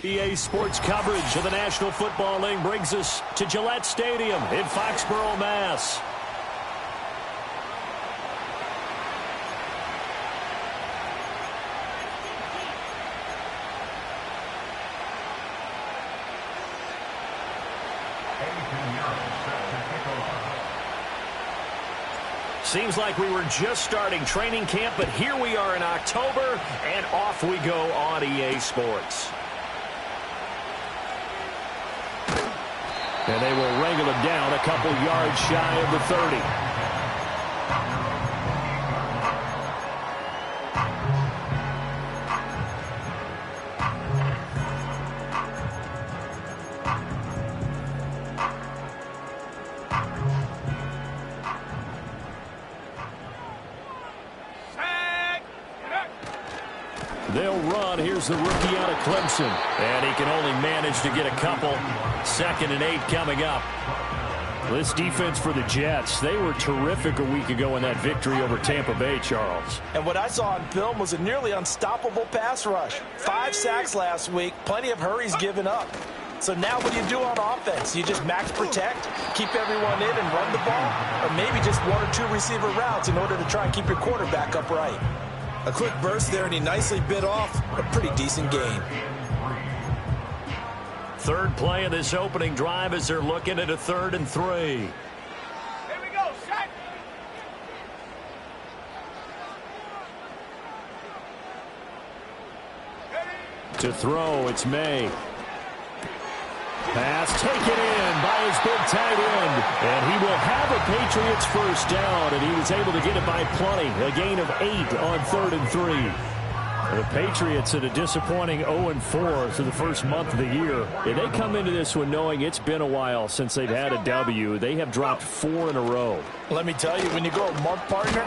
EA Sports coverage of the National Football League brings us to Gillette Stadium in Foxborough, Mass. Seems like we were just starting training camp, but here we are in October, and off we go on EA Sports. And they will wrangle him down a couple yards shy of the 30. They'll run. Here's the rookie out of Clemson. And he can only manage to get a couple. 2nd and 8 coming up. This defense for the Jets, they were terrific a week ago in that victory over Tampa Bay, Charles. And what I saw on film was a nearly unstoppable pass rush. 5 sacks last week, plenty of hurries given up. So now what do you do on offense? You just max protect, keep everyone in and run the ball? Or maybe just 1 or 2 receiver routes in order to try and keep your quarterback upright? A quick burst there, and he nicely bit off a pretty decent gain. Third play of this opening drive as they're looking at a 3rd and 3. Here we go, set. To throw, it's May. Pass taken in by his big tight end. And he will have a Patriots first down, and he was able to get it by plenty. A gain of 8 on 3rd and 3. The Patriots at a disappointing 0-4 through the first month of the year. And they come into this one knowing it's been a while since they've had a W. They have dropped 4 in a row. Let me tell you, when you go a month partner,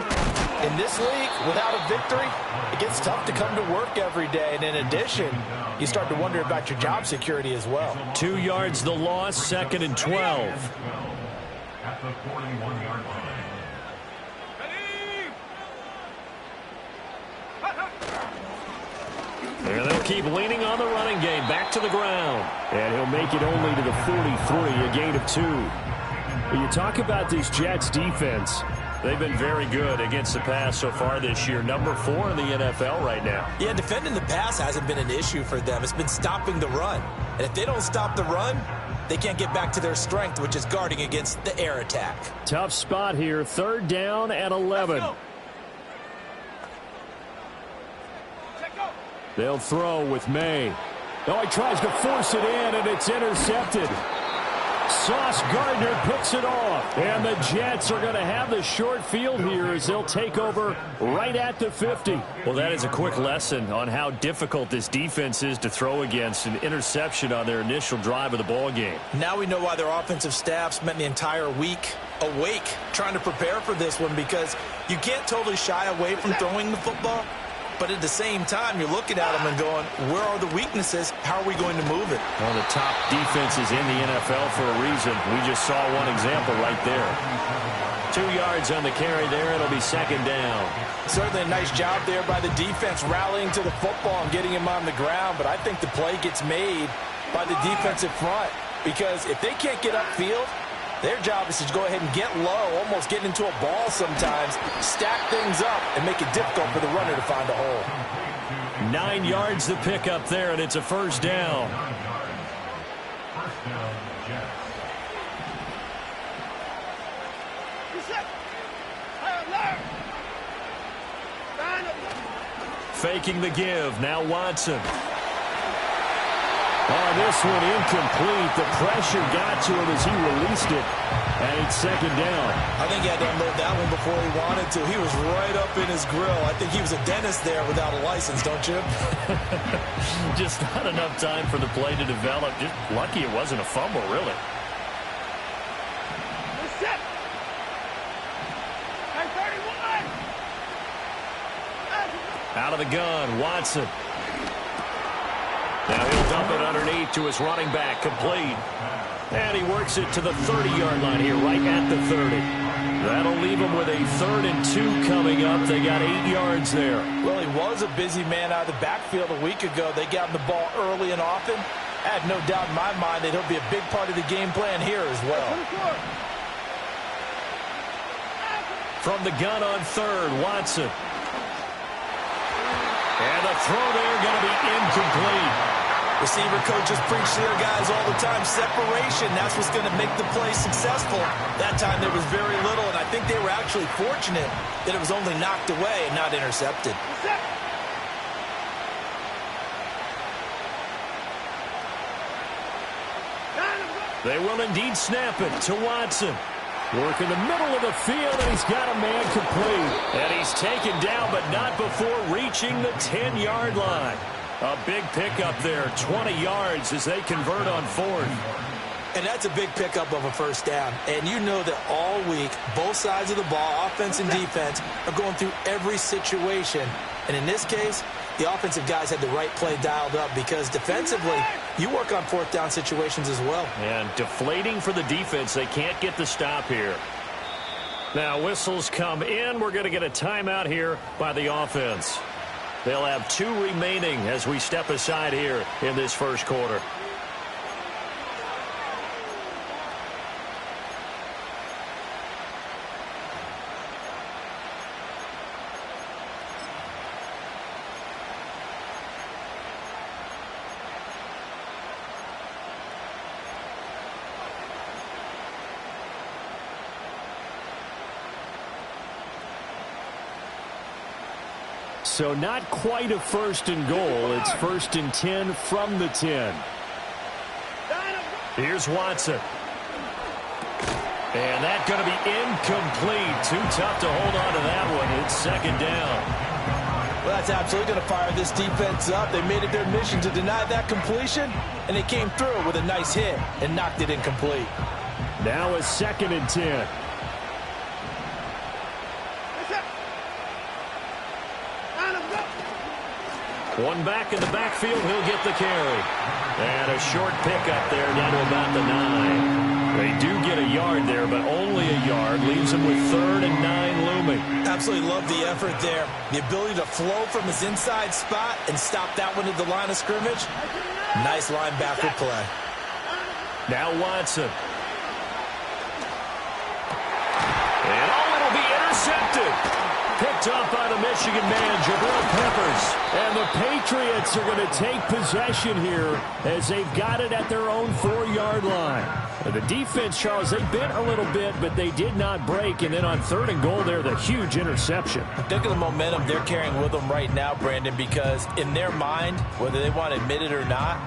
in this league, without a victory, it gets tough to come to work every day. And in addition, you start to wonder about your job security as well. 2 yards the loss, 2nd and 12. At the 41-yard line. And they'll keep leaning on the running game. Back to the ground. And he'll make it only to the 43, a gain of 2. When you talk about this Jets defense, they've been very good against the pass so far this year. Number 4 in the NFL right now. Yeah, defending the pass hasn't been an issue for them. It's been stopping the run. And if they don't stop the run, they can't get back to their strength, which is guarding against the air attack. Tough spot here. 3rd down and 11. They'll throw with May. Oh, he tries to force it in, and it's intercepted. Sauce Gardner picks it off. And the Jets are going to have the short field here as they'll take over right at the 50. Well, that is a quick lesson on how difficult this defense is to throw against. An interception on their initial drive of the ball game. Now we know why their offensive staff spent the entire week awake trying to prepare for this one, because you can't totally shy away from throwing the football. But at the same time, you're looking at them and going, where are the weaknesses? How are we going to move it? One of the top defenses in the NFL for a reason. We just saw one example right there. 2 yards on the carry there. It'll be 2nd down. Certainly a nice job there by the defense rallying to the football and getting him on the ground. But I think the play gets made by the defensive front, because if they can't get upfield, their job is to go ahead and get low, almost get into a ball sometimes, stack things up, and make it difficult for the runner to find a hole. 9 yards the pick up there, and it's a 1st down. First down, Jets. Faking the give. Now Watson. Oh, this one incomplete. The pressure got to him as he released it. And it's 2nd down. I think he had to unload that one before he wanted to. He was right up in his grill. I think he was a dentist there without a license, don't you? Just not enough time for the play to develop. Just lucky it wasn't a fumble, really. Out of the gun, Watson. Now he'll dump it underneath to his running back, complete. And he works it to the 30-yard line here, right at the 30. That'll leave him with a 3rd and 2 coming up. They got 8 yards there. Well, he was a busy man out of the backfield a week ago. They got him the ball early and often. I have no doubt in my mind that he'll be a big part of the game plan here as well. From the gun on 3rd, Watson. And the throw there going to be incomplete. Receiver coaches preach to their guys all the time. Separation, that's what's going to make the play successful. That time there was very little, and I think they were actually fortunate that it was only knocked away and not intercepted. They will indeed snap it to Watson. Work in the middle of the field, and he's got a man complete. And he's taken down, but not before reaching the 10-yard line. A big pickup there, 20 yards as they convert on 4th. And that's a big pickup of a first down. And you know that all week, both sides of the ball, offense and defense, are going through every situation. And in this case, the offensive guys had the right play dialed up because defensively, you work on 4th down situations as well. And deflating for the defense. They can't get the stop here. Now whistles come in. We're going to get a timeout here by the offense. They'll have 2 remaining as we step aside here in this first quarter. So not quite a 1st and goal. It's 1st and 10 from the 10. Here's Watson. And that's going to be incomplete. Too tough to hold on to that one. It's 2nd down. Well, that's absolutely going to fire this defense up. They made it their mission to deny that completion, and they came through with a nice hit and knocked it incomplete. Now a 2nd and 10. One back in the backfield, he'll get the carry. And a short pickup there down to about the 9. They do get a yard there, but only a yard. Leaves him with 3rd and 9 looming. Absolutely love the effort there. The ability to flow from his inside spot and stop that one at the line of scrimmage. Nice linebacker play. Now Watson. And it'll be intercepted. Picked off by the Michigan man, Jabril Peppers. And the Patriots are going to take possession here as they've got it at their own 4-yard line. And the defense, Charles, they bent a little bit, but they did not break. And then on 3rd and goal there, the huge interception. Look at the momentum they're carrying with them right now, Brandon, because in their mind, whether they want to admit it or not,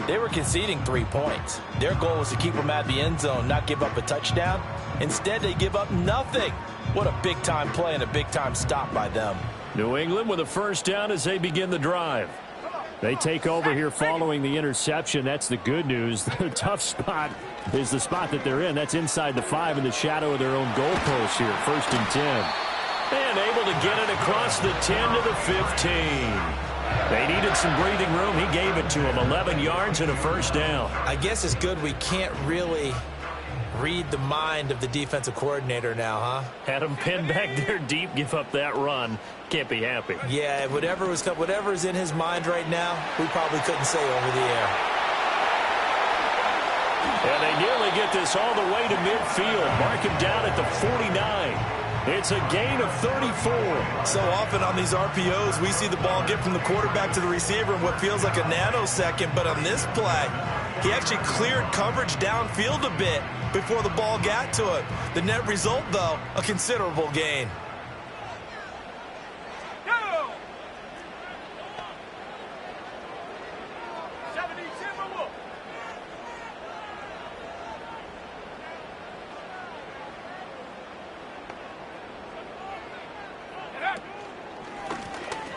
they were conceding 3 points. Their goal was to keep them out of the end zone, not give up a touchdown. Instead, they give up nothing. What a big-time play and a big-time stop by them. New England with a 1st down as they begin the drive. They take over here following the interception. That's the good news. The tough spot is the spot that they're in. That's inside the 5 in the shadow of their own goalpost here. 1st and 10. And able to get it across the 10 to the 15. They needed some breathing room. He gave it to them. 11 yards and a 1st down. I guess it's good we can't really read the mind of the defensive coordinator now, huh? Had him pinned back there deep, give up that run. Can't be happy. Yeah, whatever's in his mind right now, we probably couldn't say over the air. And they nearly get this all the way to midfield. Mark him down at the 49. It's a gain of 34. So often on these RPOs, we see the ball get from the quarterback to the receiver in what feels like a nanosecond. But on this play, he actually cleared coverage downfield a bit before the ball got to him. The net result, though, a considerable gain.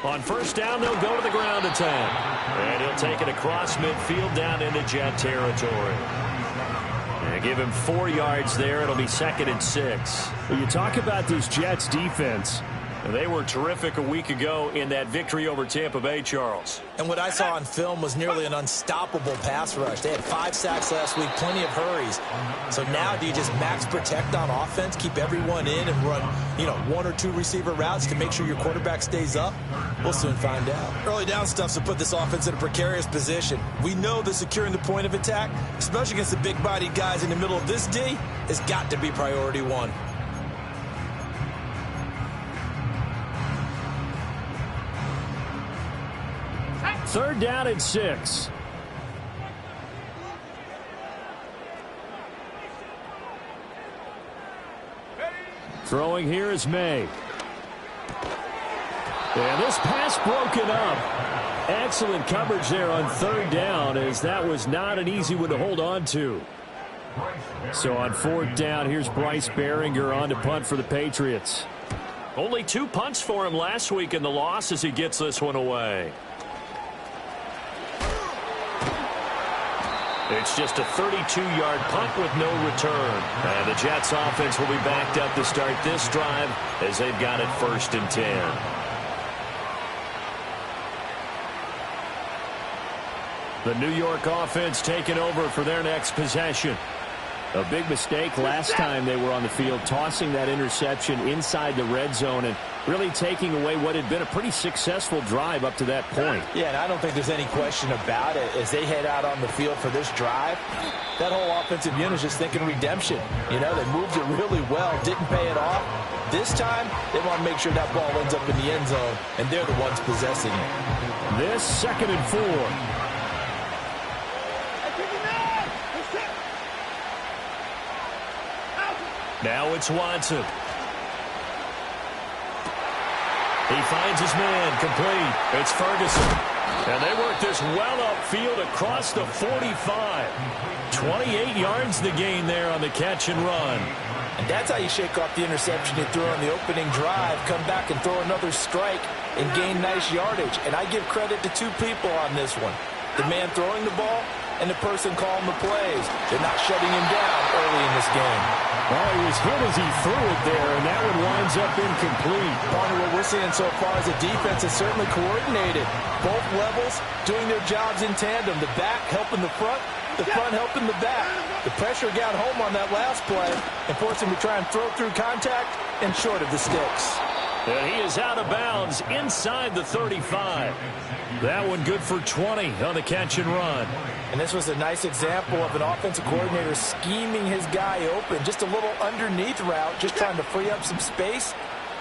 On 1st down, they'll go to the ground attack. And he'll take it across midfield down into Jet territory. And give him 4 yards there. It'll be 2nd and 6. When you talk about this Jets defense, They were terrific a week ago in that victory over Tampa Bay, Charles. And what I saw on film was nearly an unstoppable pass rush. They had 5 sacks last week, plenty of hurries. So now do you just max protect on offense, keep everyone in and run, 1 or 2 receiver routes to make sure your quarterback stays up? We'll soon find out. Early down stuff to put this offense in a precarious position. We know that securing the point of attack, especially against the big-bodied guys in the middle of this D, has got to be priority 1. Third down and 6. Throwing here is May. And this pass broken up. Excellent coverage there on third down, as that was not an easy one to hold on to. So on fourth down, here's Bryce Baringer on to punt for the Patriots. Only 2 punts for him last week in the loss as he gets this one away. It's just a 32-yard punt with no return. And the Jets offense will be backed up to start this drive as they've got it 1st and 10. The New York offense taking over for their next possession. A big mistake last time they were on the field, tossing that interception inside the red zone and really taking away what had been a pretty successful drive up to that point. Yeah, and I don't think there's any question about it. As they head out on the field for this drive, that whole offensive unit is just thinking redemption. They moved it really well, didn't pay it off. This time, they want to make sure that ball ends up in the end zone, and they're the ones possessing it. This 2nd and 4. Now it's Watson. He finds his man, complete. It's Ferguson. And they work this well upfield across the 45. 28 yards the gain there on the catch and run. And that's how you shake off the interception you threw on the opening drive, come back and throw another strike and gain nice yardage. And I give credit to 2 people on this one. The man throwing the ball and the person calling the plays. They're not shutting him down early in this game. Well, he was hit as he threw it there, and that one winds up incomplete. Partner, what we're seeing so far is the defense is certainly coordinated. Both levels doing their jobs in tandem. The back helping the front helping the back. The pressure got home on that last play and forced him to try and throw through contact and short of the sticks. And he is out of bounds inside the 35. That one good for 20 on the catch and run. And this was a nice example of an offensive coordinator scheming his guy open. Just a little underneath route, just trying to free up some space,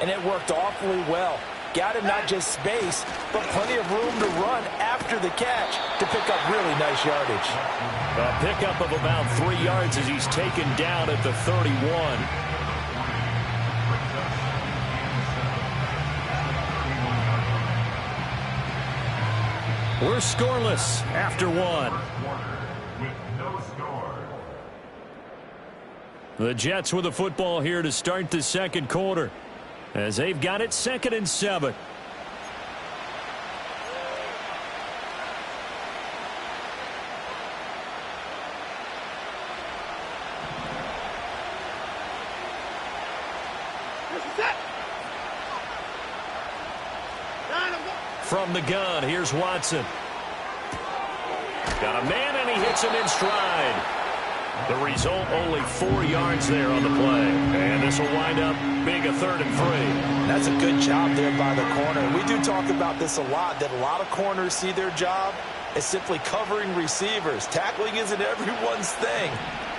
and it worked awfully well. Got him not just space, but plenty of room to run after the catch to pick up really nice yardage. A pickup of about 3 yards as he's taken down at the 31. We're scoreless after 1. The Jets with the football here to start the second quarter, as they've got it 2nd and 7. From the gun, here's Watson. Got a man, and he hits him in stride. The result, only 4 yards there on the play. And this will wind up being a 3rd and 3. That's a good job there by the corner. We do talk about this a lot, that a lot of corners see their job as simply covering receivers. Tackling isn't everyone's thing.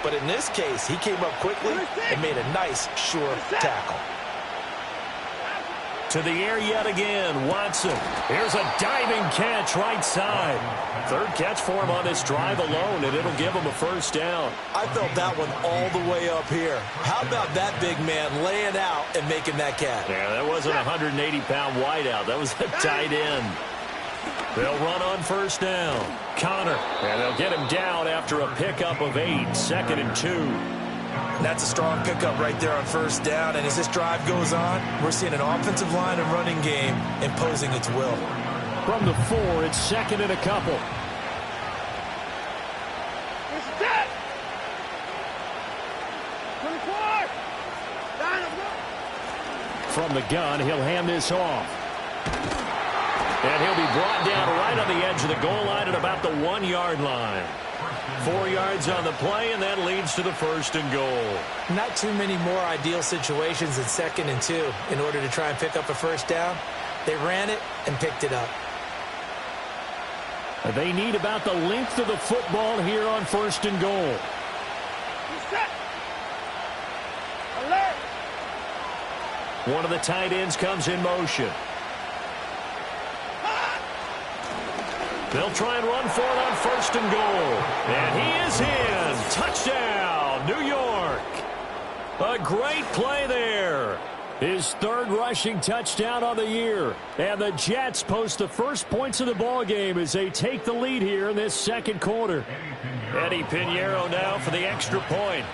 But in this case, he came up quickly and made a nice, sure tackle. To the air yet again, Watson. Here's a diving catch right side. 3rd catch for him on this drive alone, and it'll give him a 1st down. I felt that one all the way up here. How about that big man laying out and making that catch? Yeah, that wasn't a 180-pound wideout. That was a tight end. They'll run on 1st down. Connor, and they'll get him down after a pickup of 8, 2nd and 2. That's a strong pickup right there on 1st down. And as this drive goes on, we're seeing an offensive line and running game imposing its will. From the 4, it's 2nd and a couple. from the gun, he'll hand this off. And he'll be brought down right on the edge of the goal line at about the 1-yard line. 4 yards on the play, and that leads to the 1st and goal. Not too many more ideal situations than 2nd and 2 in order to try and pick up a first down. They ran it and picked it up. They need about the length of the football here on 1st and goal. Alert! One of the tight ends comes in motion. They'll try and run for it on 1st and goal. And he is in. Touchdown, New York. A great play there. His 3rd rushing touchdown on the year. And the Jets post the first points of the ball game as they take the lead here in this 2nd quarter. Eddie Pinheiro now for the extra point.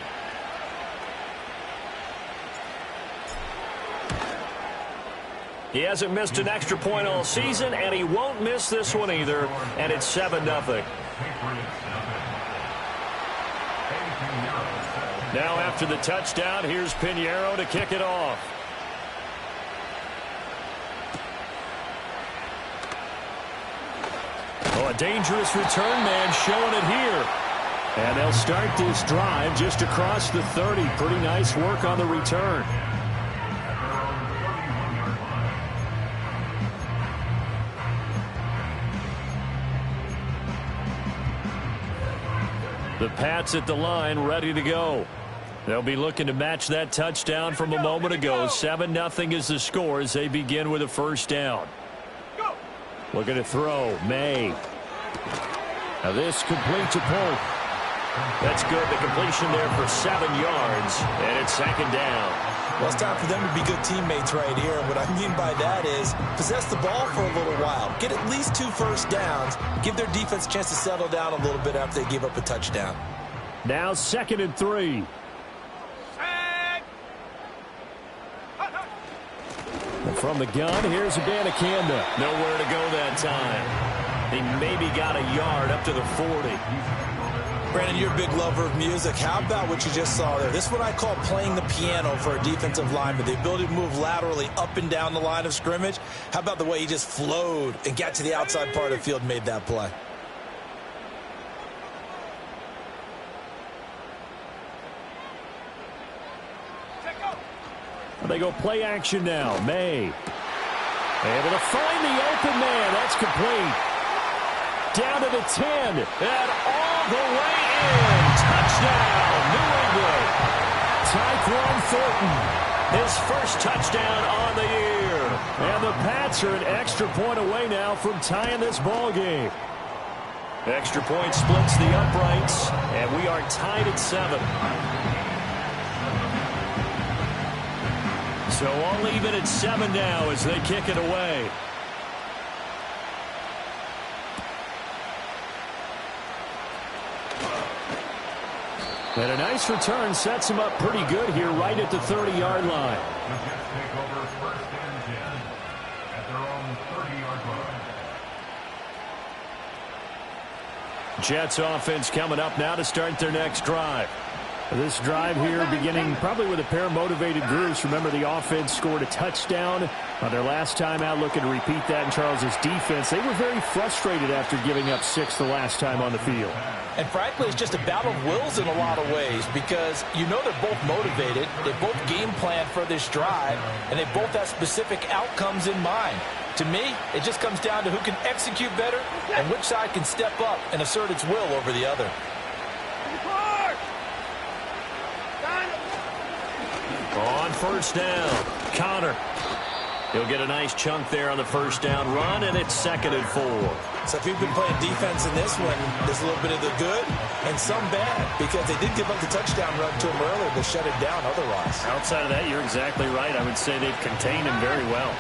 He hasn't missed an extra point all season, and he won't miss this one either. And it's 7-0. Now after the touchdown, here's Pinheiro to kick it off. Oh, a dangerous return man showing it here. And they'll start this drive just across the 30. Pretty nice work on the return. The Pats at the line, ready to go. They'll be looking to match that touchdown from a moment ago. 7-0 is the score as they begin with a first down. Looking to throw. May. Now this complete to Polk. That's good. The completion there for 7 yards. And it's 2nd down. Well, it's time for them to be good teammates right here. And what I mean by that is possess the ball for a little while. Get at least 2 first downs. Give their defense a chance to settle down a little bit after they give up a touchdown. Now 2nd and 3. And from the gun, here's Abanikanda. Nowhere to go that time. He maybe got a yard up to the 40. Brandon, you're a big lover of music. How about what you just saw there? This is what I call playing the piano for a defensive lineman. The ability to move laterally up and down the line of scrimmage. How about the way he just flowed and got to the outside part of the field and made that play? They go play action now. May. Able to find the open man. That's complete. Down to the 10. And all the way in. Touchdown, New England. Tyquan Thornton. His first touchdown on the year. And the Pats are an extra point away now from tying this ball game. Extra point splits the uprights. And we are tied at 7. So all even at 7 now as they kick it away. And a nice return sets him up pretty good here right at the 30-yard line. The Jets take over 1st and 10 at their own 30-yard line. Jets offense coming up now to start their next drive. This drive here beginning probably with a pair of motivated groups. Remember, the offense scored a touchdown on their last time out, looking to repeat that in Charles's defense. They were very frustrated after giving up 6 the last time on the field. And frankly, it's just a battle of wills in a lot of ways because you know they're both motivated. They both game plan for this drive, and they both have specific outcomes in mind. To me, it just comes down to who can execute better and which side can step up and assert its will over the other. On first down, Connor. He'll get a nice chunk there on the first down run, and it's 2nd and 4. So if you've been playing defense in this one, there's a little bit of the good and some bad because they did give up the touchdown run to him earlier to shut it down otherwise. Outside of that, you're exactly right. I would say they've contained him very well.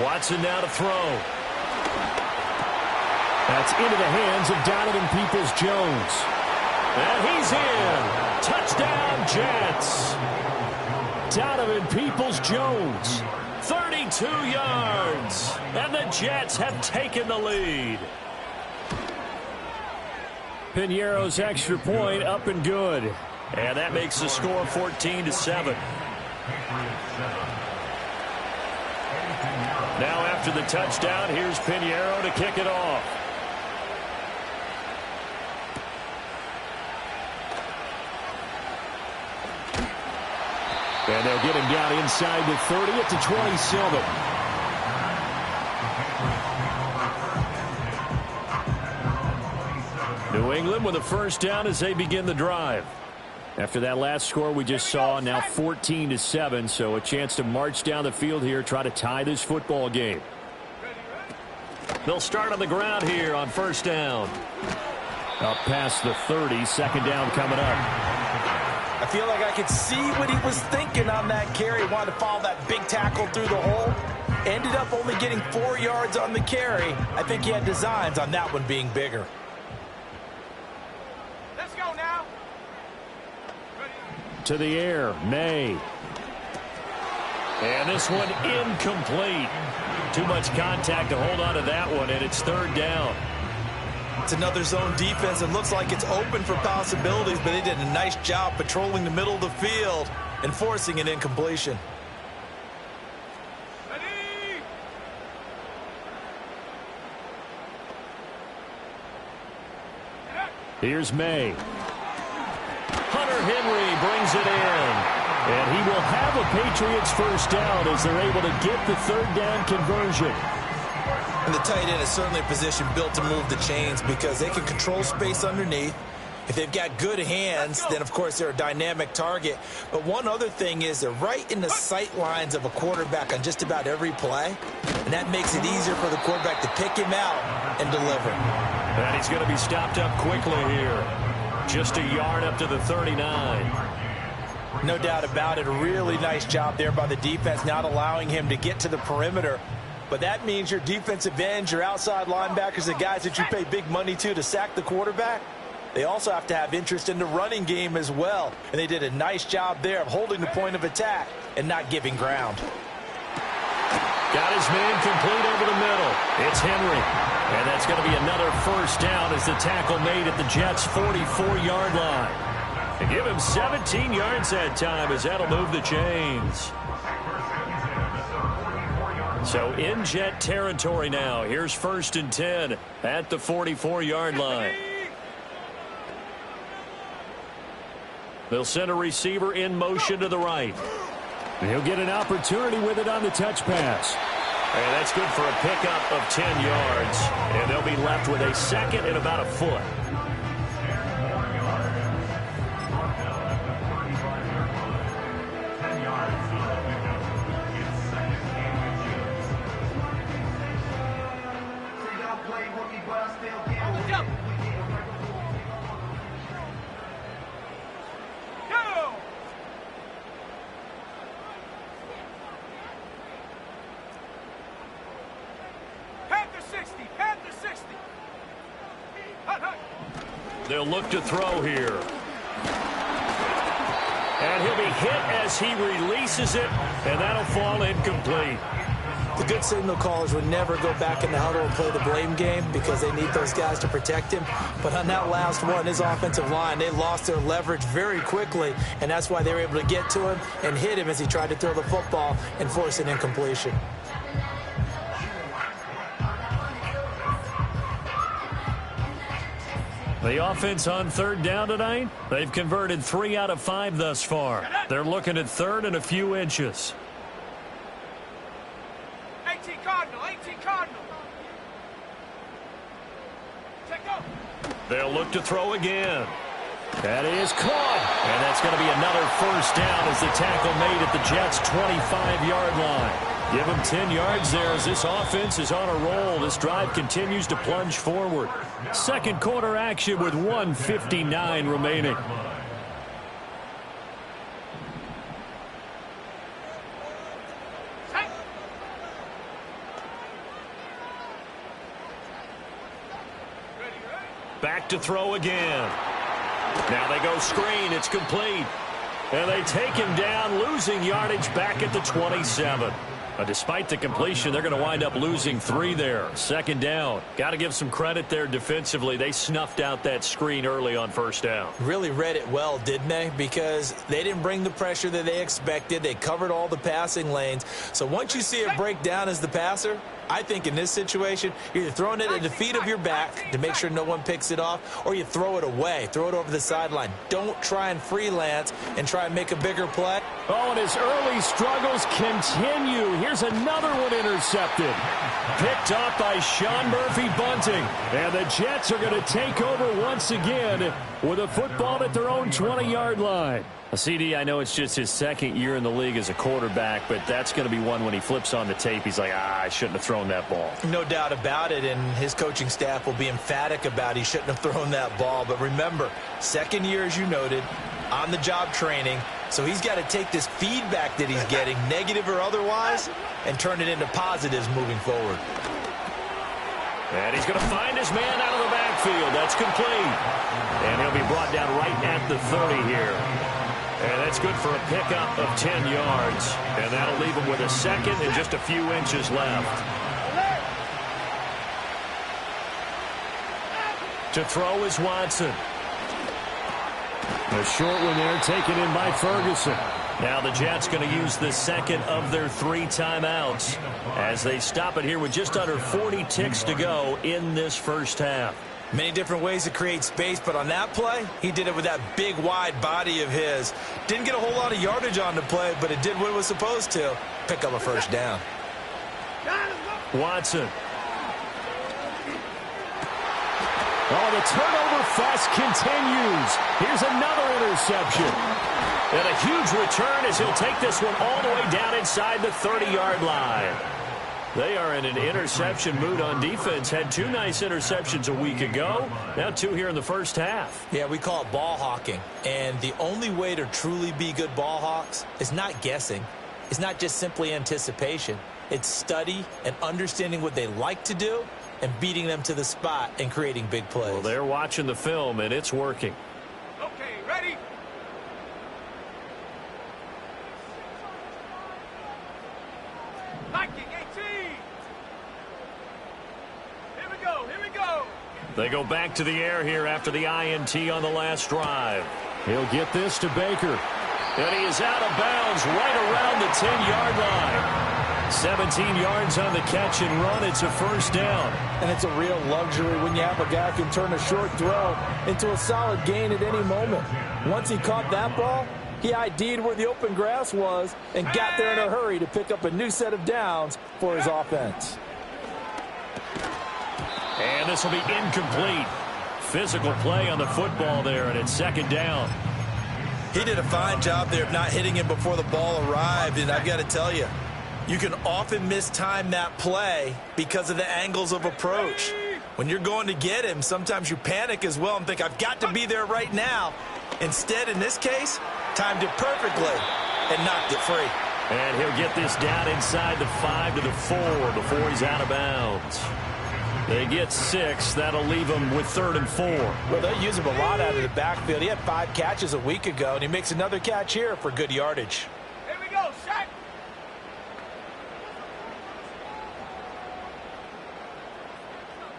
Watson now to throw. That's into the hands of Donovan Peoples-Jones. And he's in. Touchdown, Jets. Donovan Peoples-Jones. 32 yards. And the Jets have taken the lead. Pinheiro's extra point up and good. And that makes the score 14-7. Now after the touchdown, here's Pinheiro to kick it off. And they'll get him down inside the 30 at the 27. New England with a first down as they begin the drive. After that last score we just saw, now 14-7, so a chance to march down the field here, try to tie this football game. They'll start on the ground here on first down. Up past the 30, second down coming up. I feel like I could see what he was thinking on that carry. Wanted to follow that big tackle through the hole. Ended up only getting 4 yards on the carry. I think he had designs on that one being bigger. Let's go now. To the air, May. And this one incomplete. Too much contact to hold on to that one, and it's third down. It's another zone defense. It looks like it's open for possibilities, but they did a nice job patrolling the middle of the field and forcing an incompletion. Ready. Here's May. Hunter Henry brings it in. And he will have a Patriots first down as they're able to get the third down conversion. And the tight end is certainly a position built to move the chains because they can control space underneath. If they've got good hands, then, of course, they're a dynamic target. But one other thing is they're right in the sight lines of a quarterback on just about every play. And that makes it easier for the quarterback to pick him out and deliver. And he's going to be stopped up quickly here. Just a yard up to the 39. No doubt about it. A really nice job there by the defense, not allowing him to get to the perimeter. But that means your defensive ends, your outside linebackers, the guys that you pay big money to sack the quarterback, they also have to have interest in the running game as well. And they did a nice job there of holding the point of attack and not giving ground. Got his man complete over the middle. It's Henry. And that's going to be another first down as the tackle made at the Jets' 44-yard line. And give him 17 yards that time as that'll move the chains. So in Jet territory now. Here's 1st and 10 at the 44-yard line. They'll send a receiver in motion to the right. He'll get an opportunity with it on the touch pass. And that's good for a pickup of 10 yards. And they'll be left with a second and about a foot. They'll look to throw here. And he'll be hit as he releases it, and that'll fall incomplete. The good signal callers would never go back in the huddle and play the blame game because they need those guys to protect him. But on that last one, his offensive line, they lost their leverage very quickly, and that's why they were able to get to him and hit him as he tried to throw the football and force an incompletion. The offense on third down tonight, they've converted 3 out of 5 thus far. They're looking at third and a few inches. 18 Cardinal, 18 Cardinal. Check up. They'll look to throw again. That is caught. And that's going to be another first down as the tackle made at the Jets' 25-yard line. Give them 10 yards there as this offense is on a roll. This drive continues to plunge forward. Second quarter action with 1:59 remaining. Back to throw again. Now they go screen. It's complete. And they take him down, losing yardage back at the 27. Despite the completion, they're going to wind up losing 3 there. Second down. Got to give some credit there defensively. They snuffed out that screen early on first down. Really read it well, didn't they? Because they didn't bring the pressure that they expected. They covered all the passing lanes. So once you see it break down as the passer, I think in this situation, you're either throwing it at the feet of your back to make sure no one picks it off, or you throw it away, throw it over the sideline. Don't try and freelance and try and make a bigger play. Oh, and his early struggles continue. Here's another one intercepted. Picked off by Sean Murphy-Bunting. And the Jets are going to take over once again with a football at their own 20-yard line. CD, I know it's just his second year in the league as a quarterback, but that's going to be one when he flips on the tape, he's like, I shouldn't have thrown that ball. No doubt about it, and his coaching staff will be emphatic about he shouldn't have thrown that ball. But remember, second year, as you noted, on-the-job training, so he's got to take this feedback that he's getting, negative or otherwise, and turn it into positives moving forward. And he's going to find his man out of the backfield. That's complete. And he'll be brought down right at the 30 here. And that's good for a pickup of 10 yards. And that'll leave him with a second and just a few inches left. To throw is Watson. A short one there taken in by Ferguson. Now the Jets going to use the second of their 3 timeouts as they stop it here with just under 40 ticks to go in this first half. Many different ways to create space, but on that play, he did it with that big, wide body of his. Didn't get a whole lot of yardage on the play, but it did what it was supposed to. Pick up a first down. Watson. Oh, the turnover fest continues. Here's another interception. And a huge return as he'll take this one all the way down inside the 30-yard line. They are in an interception mood on defense. Had 2 nice interceptions a week ago. Now 2 here in the first half. Yeah, we call it ball hawking. And the only way to truly be good ball hawks is not guessing. It's not just simply anticipation. It's study and understanding what they like to do and beating them to the spot and creating big plays. Well, they're watching the film, and it's working. Okay, ready? Viking 18. Here we go, here we go. They go back to the air here after the INT on the last drive. He'll get this to Baker. And he is out of bounds right around the 10-yard line. 17 yards on the catch and run. It's a first down. And it's a real luxury when you have a guy who can turn a short throw into a solid gain at any moment. Once he caught that ball, he ID'd where the open grass was and got there in a hurry to pick up a new set of downs for his offense. And this will be incomplete. Physical play on the football there, and it's second down. He did a fine job there of not hitting him before the ball arrived, and I've got to tell you, you can often mistime that play because of the angles of approach. When you're going to get him, sometimes you panic as well and think, I've got to be there right now. Instead, in this case, timed it perfectly and knocked it free. And he'll get this down inside the 5 to the 4 before he's out of bounds. They get 6. That'll leave him with 3rd and 4. Well, they use him a lot out of the backfield. He had 5 catches a week ago, and he makes another catch here for good yardage. Here we go, set.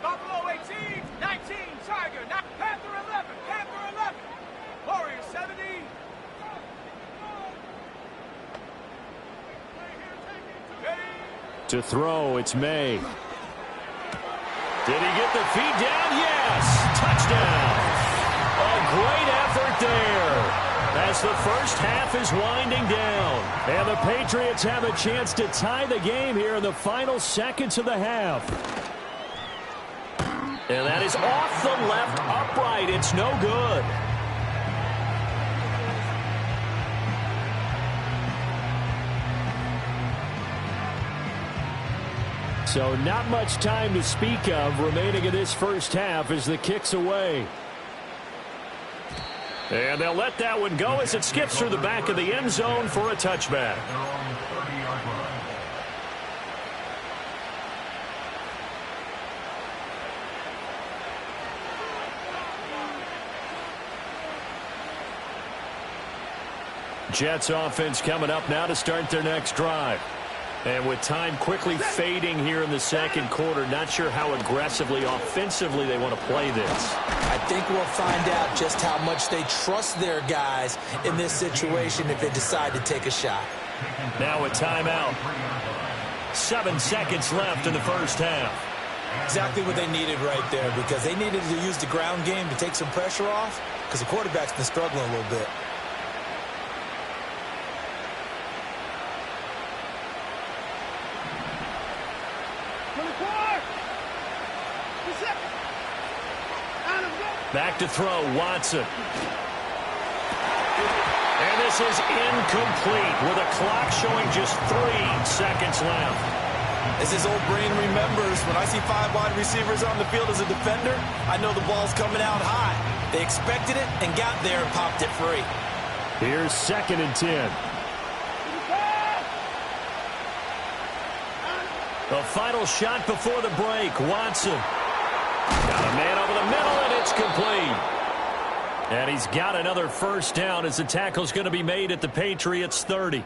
Buffalo 18, 19, Tiger, Panther 11, Panther 11, Warriors 70. Ready? To throw, it's May. Did he get the feet down? Yes! Touchdown! A great effort there as the first half is winding down. And the Patriots have a chance to tie the game here in the final seconds of the half. And that is off the left upright. It's no good. So not much time to speak of remaining in this first half as the kick's away. And they'll let that one go as it skips through the back of the end zone for a touchback. Jets offense coming up now to start their next drive. And with time quickly fading here in the second quarter, not sure how aggressively, offensively they want to play this. I think we'll find out just how much they trust their guys in this situation if they decide to take a shot. Now a timeout. 7 seconds left in the first half. Exactly what they needed right there, because they needed to use the ground game to take some pressure off, because the quarterback's been struggling a little bit. Back to throw, Watson. And this is incomplete with a clock showing just 3 seconds left. As his old brain remembers, when I see 5 wide receivers on the field as a defender, I know the ball's coming out high. They expected it and got there and popped it free. Here's 2nd and 10. The final shot before the break, Watson. Got a man over the middle, and it's complete. And he's got another first down as the tackle's going to be made at the Patriots' 30.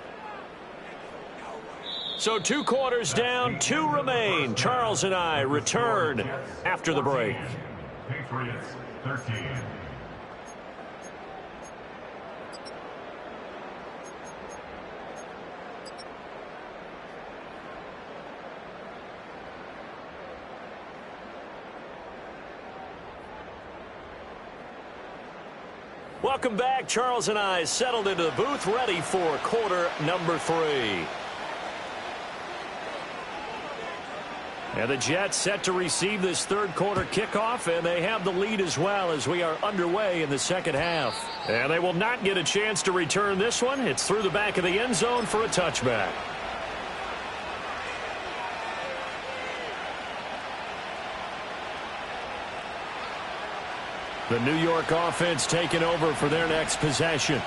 So 2 quarters down, 2 remain. Charles and I return after the break. Patriots 13. Welcome back. Charles and I settled into the booth, ready for quarter number 3. And the Jets set to receive this third quarter kickoff, and they have the lead as well as we are underway in the second half. And they will not get a chance to return this one. It's through the back of the end zone for a touchback. The New York offense taking over for their next possession.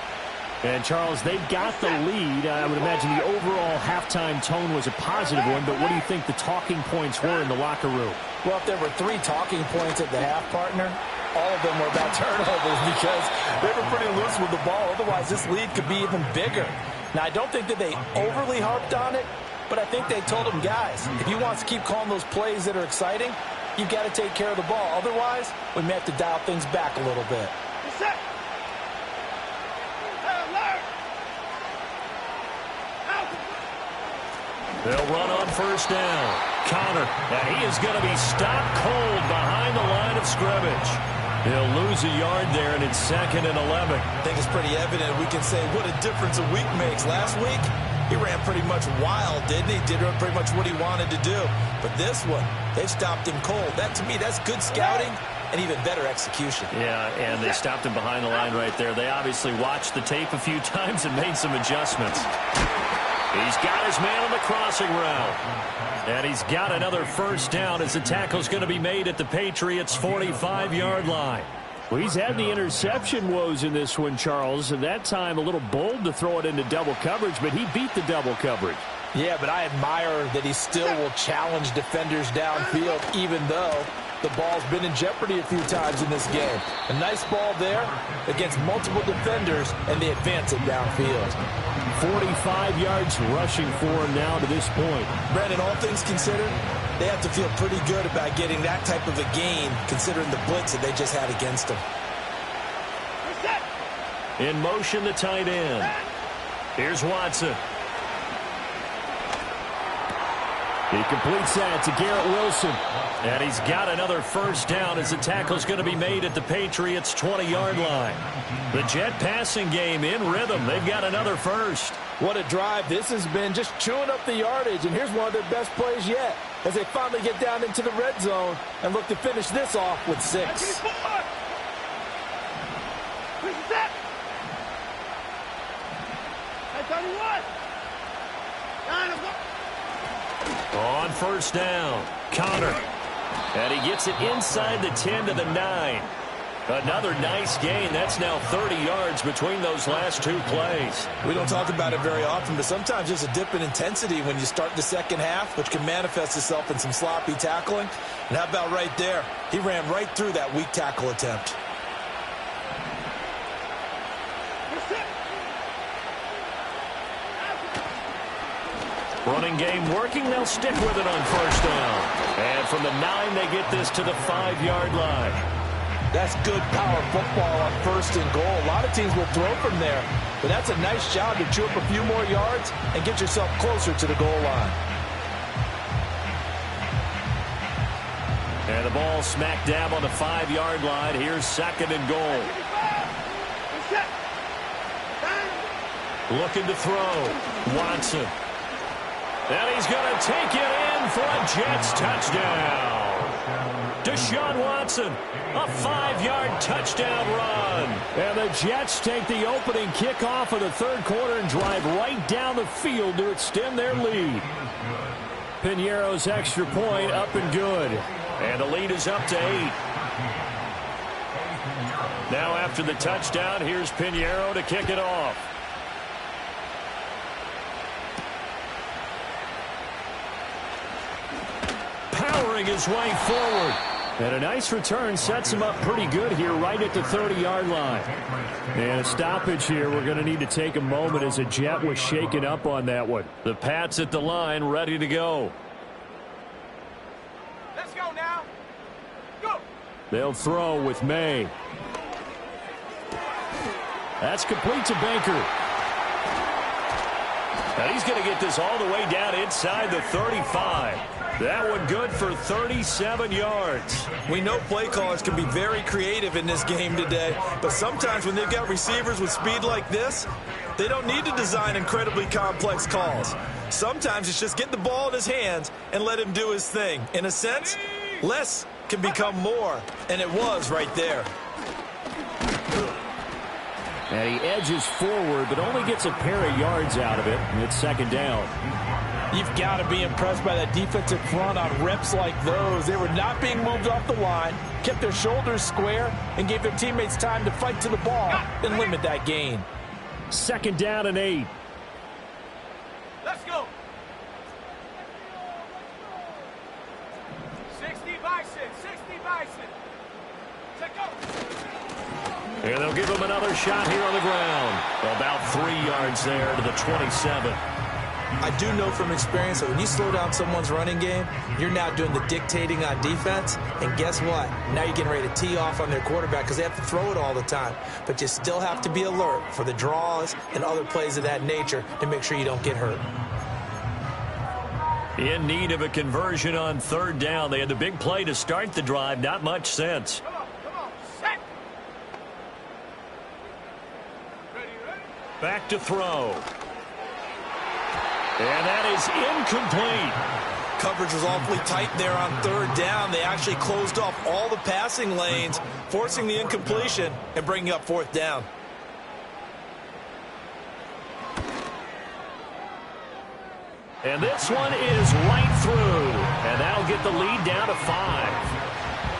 And, Charles, they've got the lead. I would imagine the overall halftime tone was a positive one, but what do you think the talking points were in the locker room? Well, if there were 3 talking points at the half, partner, all of them were about turnovers because they were pretty loose with the ball. Otherwise, this lead could be even bigger. Now, I don't think that they overly harped on it, but I think they told them, guys, if you want to keep calling those plays that are exciting, you've got to take care of the ball. Otherwise, we may have to dial things back a little bit. They'll run on first down. Connor, and he is going to be stopped cold behind the line of scrimmage. He'll lose a yard there, and it's 2nd and 11. I think it's pretty evident. We can say what a difference a week makes. Last week, he ran pretty much wild, didn't he? Did pretty much what he wanted to do. But this one, they've stopped him cold. That, to me, that's good scouting and even better execution. Yeah, and they stopped him behind the line right there. They obviously watched the tape a few times and made some adjustments. He's got his man on the crossing route. And he's got another first down as the tackle's going to be made at the Patriots' 45-yard line. Well, he's had the interception woes in this one, Charles, and that time a little bold to throw it into double coverage, but he beat the double coverage. Yeah, but I admire that he still will challenge defenders downfield, even though the ball's been in jeopardy a few times in this game. A nice ball there against multiple defenders, and they advance it downfield. 45 yards rushing for him now to this point. Brandon, all things considered, they have to feel pretty good about getting that type of a gain, considering the blitz that they just had against them. In motion, the tight end. Here's Watson. He completes that to Garrett Wilson. And he's got another first down as the tackle's going to be made at the Patriots' 20-yard line. The Jet passing game in rhythm. They've got another first. What a drive. This has been just chewing up the yardage, and here's one of their best plays yet as they finally get down into the red zone and look to finish this off with 6. On first down, Connor. And he gets it inside the 10 to the 9. Another nice gain. That's now 30 yards between those last 2 plays. We don't talk about it very often, but sometimes there's a dip in intensity when you start the second half, which can manifest itself in some sloppy tackling. And how about right there? He ran right through that weak tackle attempt. Running game working. They'll stick with it on first down. And from the 9, they get this to the 5-yard line. That's good power football on first and goal. A lot of teams will throw from there, but that's a nice job to chew up a few more yards and get yourself closer to the goal line. And the ball smack dab on the 5-yard line. Here's second and goal. Looking to throw. Watson. And he's going to take it in for a Jets touchdown. Deshaun Watson, a 5-yard touchdown run. And the Jets take the opening kickoff of the third quarter and drive right down the field to extend their lead. Piñeiro's extra point up and good. And the lead is up to 8. Now after the touchdown, here's Piñeiro to kick it off. Powering his way forward. And a nice return sets him up pretty good here right at the 30-yard line. And a stoppage here. We're going to need to take a moment as a Jet was shaken up on that one. The Pats at the line ready to go. Let's go now. Go. They'll throw with May. That's complete to Baker. And he's going to get this all the way down inside the 35. That one good for 37 yards. We know play callers can be very creative in this game today, but sometimes when they've got receivers with speed like this, they don't need to design incredibly complex calls. Sometimes it's just get the ball in his hands and let him do his thing. In a sense, less can become more, and it was right there. And he edges forward, but only gets a pair of yards out of it, and it's second down. You've got to be impressed by that defensive front on reps like those. They were not being moved off the line, kept their shoulders square, and gave their teammates time to fight to the ball and limit that gain. Second down and 8. Let's go. 60 Bison. 60 Bison. Let's go. And they'll give him another shot here on the ground. About 3 yards there to the 27. I do know from experience that when you slow down someone's running game, you're now doing the dictating on defense. And guess what? Now you're getting ready to tee off on their quarterback because they have to throw it all the time. But you still have to be alert for the draws and other plays of that nature to make sure you don't get hurt. In need of a conversion on third down. They had the big play to start the drive. Not much sense. Come on. Set. Ready. Back to throw. And that is incomplete. Coverage was awfully tight there on third down. They actually closed off all the passing lanes, forcing the incompletion and bringing up fourth down. And this one is right through. And that'll get the lead down to 5.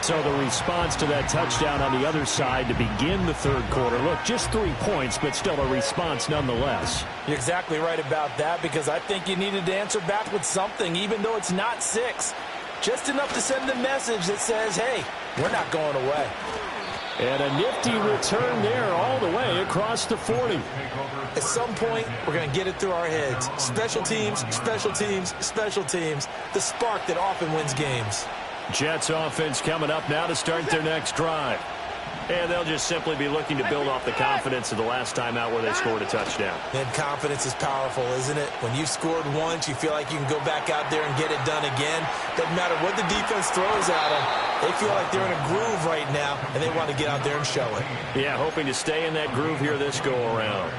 So the response to that touchdown on the other side to begin the third quarter. Look, just 3 points, but still a response nonetheless. You're exactly right about that because I think you needed to answer back with something, even though it's not 6. Just enough to send a message that says, hey, we're not going away. And a nifty return there all the way across the 40. At some point, we're going to get it through our heads. Special teams, special teams, special teams. The spark that often wins games. Jets offense coming up now to start their next drive. And they'll just simply be looking to build off the confidence of the last time out where they scored a touchdown. And confidence is powerful, isn't it? When you've scored once, you feel like you can go back out there and get it done again. Doesn't matter what the defense throws at them. They feel like they're in a groove right now, and they want to get out there and show it. Yeah, hoping to stay in that groove here this go-around.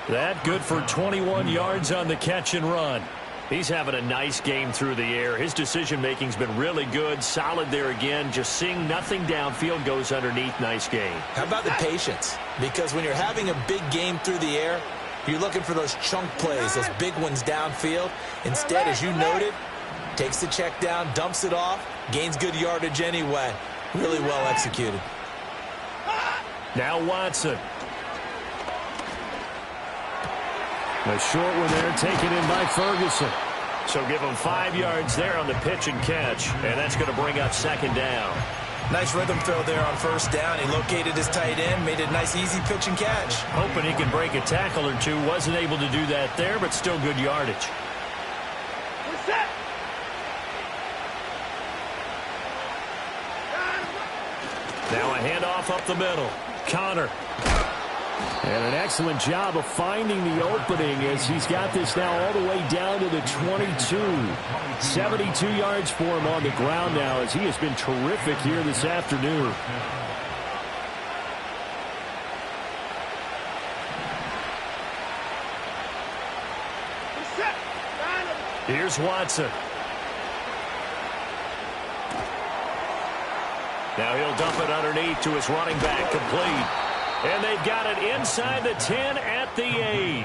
That good for 21 yards on the catch and run. He's having a nice game through the air. His decision-making's been really good. Solid there again. Just seeing nothing downfield goes underneath. Nice game. How about the patience? Because when you're having a big game through the air, you're looking for those chunk plays, those big ones downfield. Instead, as you noted, takes the check down, dumps it off, gains good yardage anyway. Really well executed. Now Watson. A short one there, taken in by Ferguson. So give him 5 yards there on the pitch and catch, and that's going to bring up second down. Nice rhythm throw there on first down. He located his tight end, made it a nice easy pitch and catch. Hoping he could break a tackle or two. Wasn't able to do that there, but still good yardage. off up the middle. Connor. And an excellent job of finding the opening as he's got this now all the way down to the 22. 72 yards for him on the ground now as he has been terrific here this afternoon. Here's Watson. Now he'll dump it underneath to his running back, complete. And they've got it inside the 10 at the 8.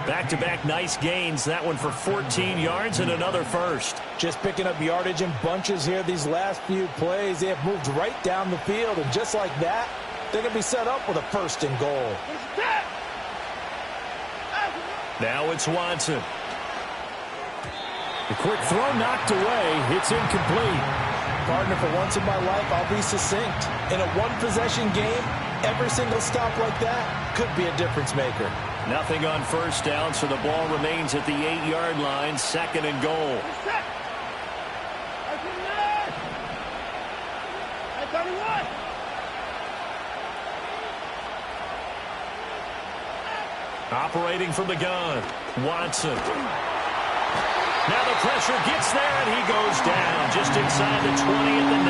Back-to-back nice gains. That one for 14 yards and another first. Just picking up yardage in bunches here these last few plays. They have moved right down the field, and just like that, they're going to be set up with a first and goal. Now it's Watson. The quick throw knocked away. It's incomplete. Partner, for once in my life, I'll be succinct. In a one-possession game, every single stop like that could be a difference maker. Nothing on first down, so the ball remains at the 8-yard line, second and goal. Operating from the gun, Watson. Now the pressure gets there, and he goes down just inside the 20 at the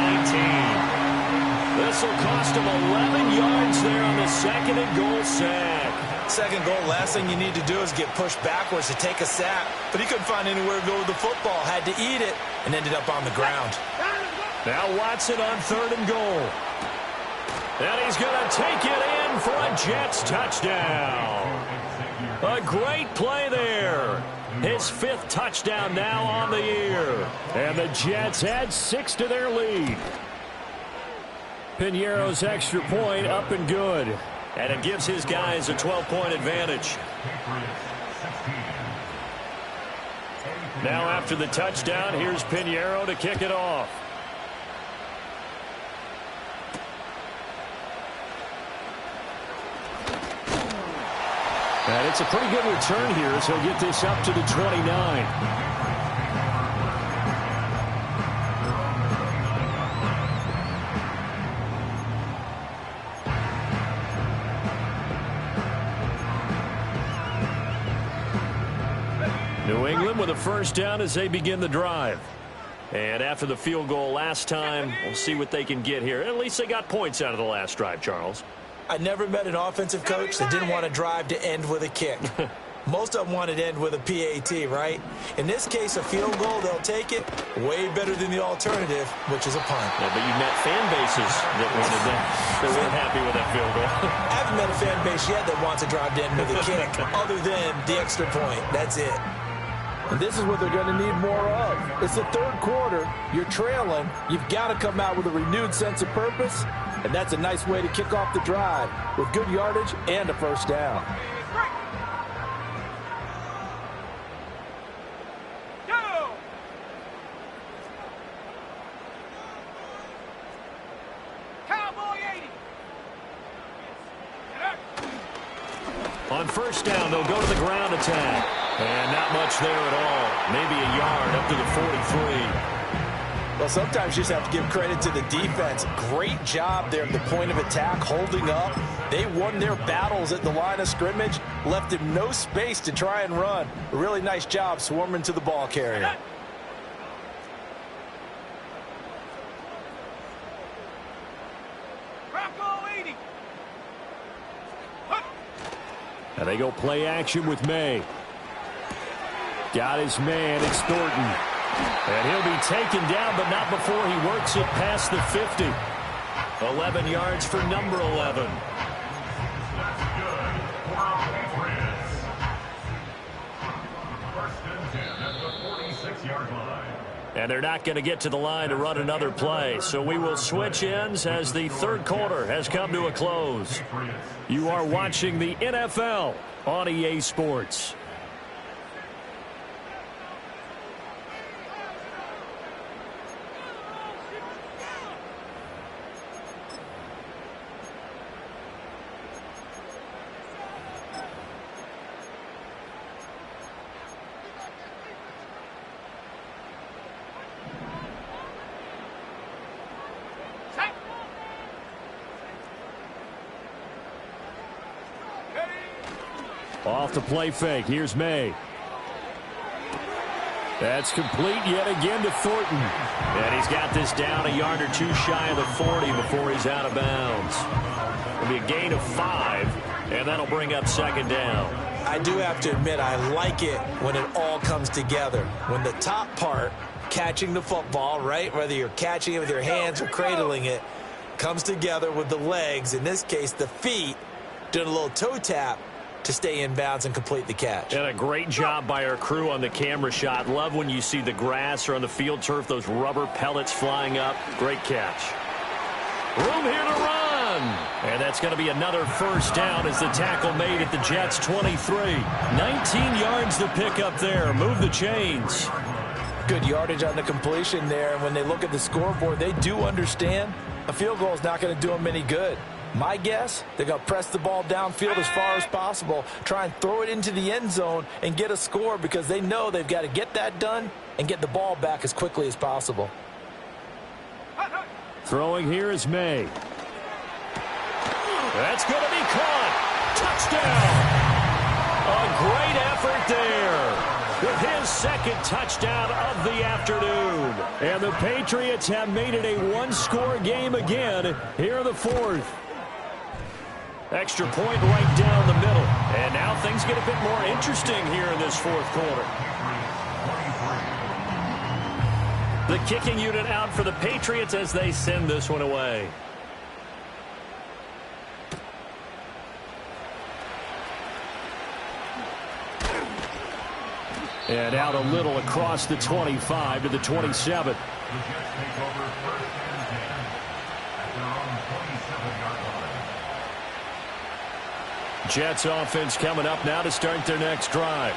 19. This will cost him 11 yards there on the second and goal sack. Second goal, last thing you need to do is get pushed backwards to take a sack. But he couldn't find anywhere to go with the football, had to eat it, and ended up on the ground. Now Watson on third and goal. And he's going to take it in for a Jets touchdown. A great play there. His 5th touchdown now on the year. And the Jets add 6 to their lead. Piñeiro's extra point up and good. And it gives his guys a 12-point advantage. Now after the touchdown, here's Piñeiro to kick it off. And it's a pretty good return here as he'll get this up to the 29. New England with a first down as they begin the drive. And after the field goal last time, we'll see what they can get here. At least they got points out of the last drive, Charles. I never met an offensive coach that didn't want to drive to end with a kick. Most of them wanted to end with a PAT, right? In this case, a field goal, they'll take it. Way better than the alternative, which is a punt. Yeah, but you met fan bases that wanted that. They weren't happy with that field goal. I haven't met a fan base yet that wants to drive to end with a kick, other than the extra point. That's it. And this is what they're going to need more of. It's the third quarter. You're trailing. You've got to come out with a renewed sense of purpose. And that's a nice way to kick off the drive with good yardage and a first down. Go! Cowboy 80. On first down, they'll go to the ground attack. And not much there at all. Maybe a yard up to the 43. Well, sometimes you just have to give credit to the defense. Great job there at the point of attack, holding up. They won their battles at the line of scrimmage, left him no space to try and run. A really nice job swarming to the ball carrier. Bronco 80. And they go play action with May. Got his man, it's Thornton. And he'll be taken down, but not before he works it past the 50. 11 yards for number 11. And they're not going to get to the line to run another play. So we will switch ends as the third quarter has come to a close. You are watching the NFL on EA Sports. Off the play fake. Here's May. That's complete yet again to Thornton. And he's got this down a yard or two shy of the 40 before he's out of bounds. It'll be a gain of 5, and that'll bring up second down. I do have to admit, I like it when it all comes together. When the top part, catching the football, right, whether you're catching it with your hands or cradling it, comes together with the legs, in this case the feet, doing a little toe tap to stay in bounds and complete the catch. And a great job by our crew on the camera shot. Love when you see the grass or on the field turf, those rubber pellets flying up. Great catch. Room here to run. And that's going to be another first down as the tackle made at the Jets' 23. 19 yards to pick up there. Move the chains. Good yardage on the completion there. And when they look at the scoreboard, they do understand a field goal is not going to do them any good. My guess, they're going to press the ball downfield as far as possible, try and throw it into the end zone and get a score because they know they've got to get that done and get the ball back as quickly as possible. Throwing here is May. That's going to be caught. Touchdown. A great effort there. With his second touchdown of the afternoon. And the Patriots have made it a one-score game again here in the fourth. Extra point right down the middle. And now things get a bit more interesting here in this fourth quarter. The kicking unit out for the Patriots as they send this one away. And out a little across the 25 to the 27. Jets offense coming up now to start their next drive.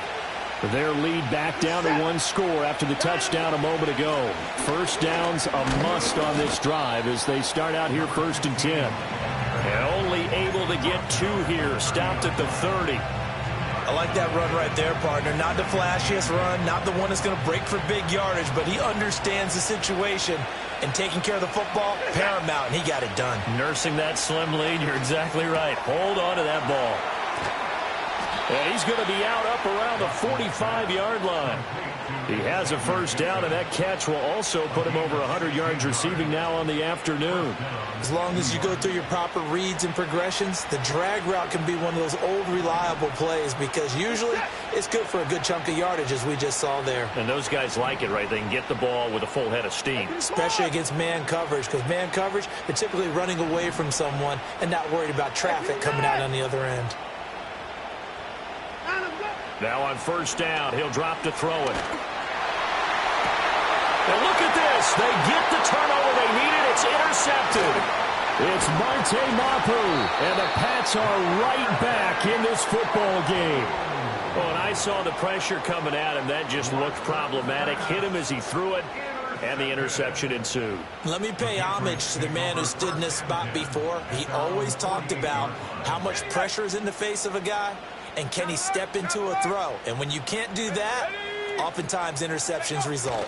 Their lead back down to one score after the touchdown a moment ago. First down's a must on this drive as they start out here 1st and 10. And only able to get 2 here. Stopped at the 30. I like that run right there, partner. Not the flashiest run, not the one that's going to break for big yardage, but he understands the situation, and taking care of the football, paramount, and he got it done. Nursing that slim lead, you're exactly right. Hold on to that ball. And he's going to be out up around the 45-yard line. He has a first down, and that catch will also put him over 100 yards receiving now on the afternoon. As long as you go through your proper reads and progressions, the drag route can be one of those old reliable plays because usually it's good for a good chunk of yardage as we just saw there. And those guys like it, right? They can get the ball with a full head of steam. Especially against man coverage because man coverage, they're typically running away from someone and not worried about traffic coming out on the other end. Now on first down, he'll drop to throw it. And look at this. They get the turnover they needed. It's intercepted. It's Marte Mapu. And the Pats are right back in this football game. Oh, and I saw the pressure coming at him. That just looked problematic. Hit him as he threw it. And the interception ensued. Let me pay homage to the man who stood in this spot before. He always talked about how much pressure is in the face of a guy. And can he step into a throw? And when you can't do that, oftentimes interceptions result.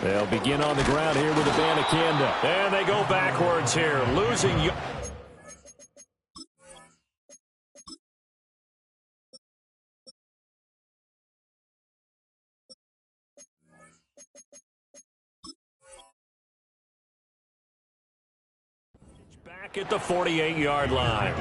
They'll begin on the ground here with Abanikanda. And they go backwards here, losing. Back at the 48-yard line.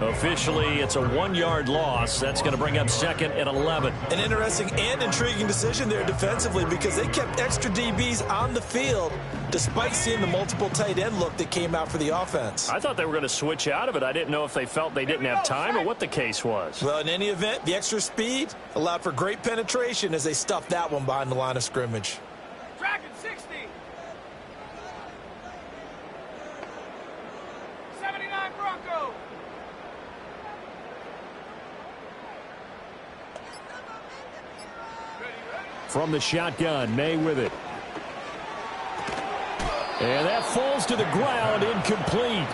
Officially, it's a 1-yard loss. That's going to bring up 2nd and 11. An interesting and intriguing decision there defensively because they kept extra DBs on the field despite seeing the multiple tight end look that came out for the offense. I thought they were going to switch out of it. I didn't know if they felt they didn't have time or what the case was. Well, in any event, the extra speed allowed for great penetration as they stuffed that one behind the line of scrimmage. Dragon 60. 79 Bronco. From the shotgun, May with it. And that falls to the ground, incomplete.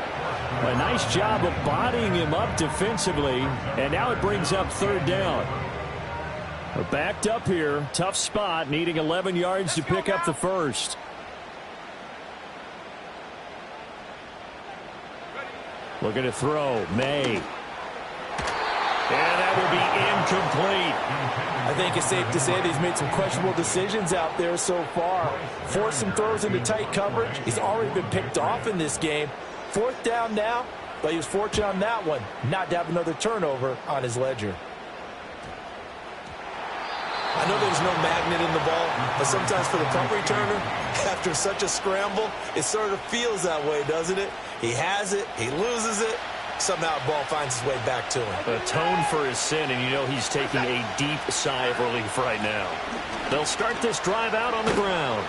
A nice job of bodying him up defensively, and now it brings up 3rd down. We're backed up here, tough spot, needing 11 yards to pick up the first. Looking to throw, May. And that will be complete. I think it's safe to say that he's made some questionable decisions out there so far. Forced some throws into tight coverage. He's already been picked off in this game. 4th down now, but he was fortunate on that one not to have another turnover on his ledger. I know there's no magnet in the ball, but sometimes for the punt returner, after such a scramble, it sort of feels that way, doesn't it? He has it, he loses it, somehow the ball finds its way back to him. Atone for his sin, and you know he's taking a deep sigh of relief right now. They'll start this drive out on the ground.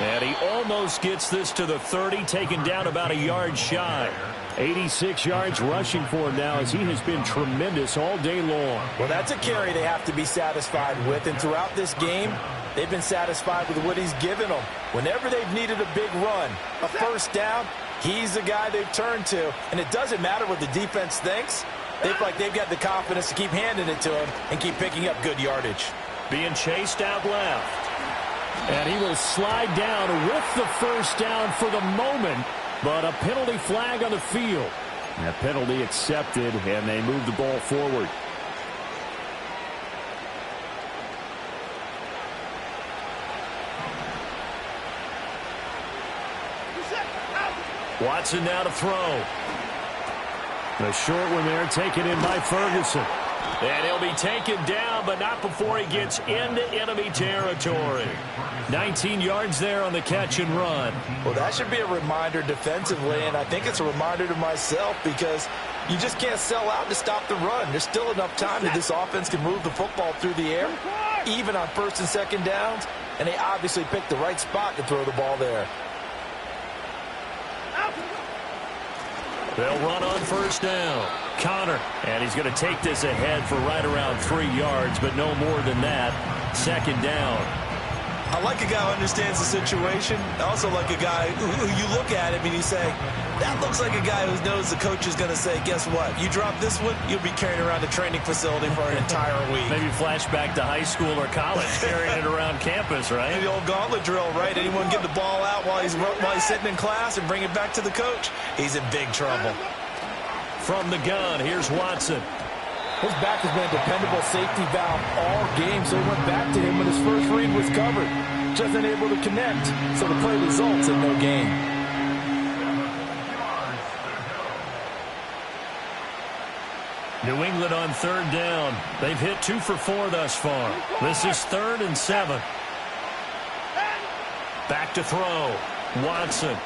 And he almost gets this to the 30, taken down about a yard shy. 86 yards rushing for him now as he has been tremendous all day long. Well, that's a carry they have to be satisfied with, and throughout this game, they've been satisfied with what he's given them. Whenever they've needed a big run, a 1st down, he's the guy they've turned to, and it doesn't matter what the defense thinks. They feel like they've got the confidence to keep handing it to him and keep picking up good yardage. Being chased out left. And he will slide down with the 1st down for the moment, but a penalty flag on the field. That penalty accepted, and they move the ball forward. Watson now to throw. The short one there taken in by Ferguson. And he'll be taken down, but not before he gets into enemy territory. 19 yards there on the catch and run. Well, that should be a reminder defensively, and I think it's a reminder to myself because you just can't sell out to stop the run. There's still enough time that this offense can move the football through the air, even on 1st and 2nd downs, and they obviously picked the right spot to throw the ball there. They'll run on 1st down. Connor, and he's going to take this ahead for right around 3 yards, but no more than that. 2nd down. I like a guy who understands the situation. I also like a guy who you look at him and you say, that looks like a guy who knows the coach is going to say, guess what? You drop this one, you'll be carrying around the training facility for an entire week. Maybe flashback to high school or college, carrying it around campus, right? The old gauntlet drill, right? Anyone get the ball out while he's sitting in class and bring it back to the coach? He's in big trouble. From the gun, here's Watson. His back has been a dependable safety valve all game, so he went back to him when his first read was covered. Just unable to connect, so the play results in no gain. New England on 3rd down. They've hit 2 for 4 thus far. This is 3rd and 7. Back to throw. Watson.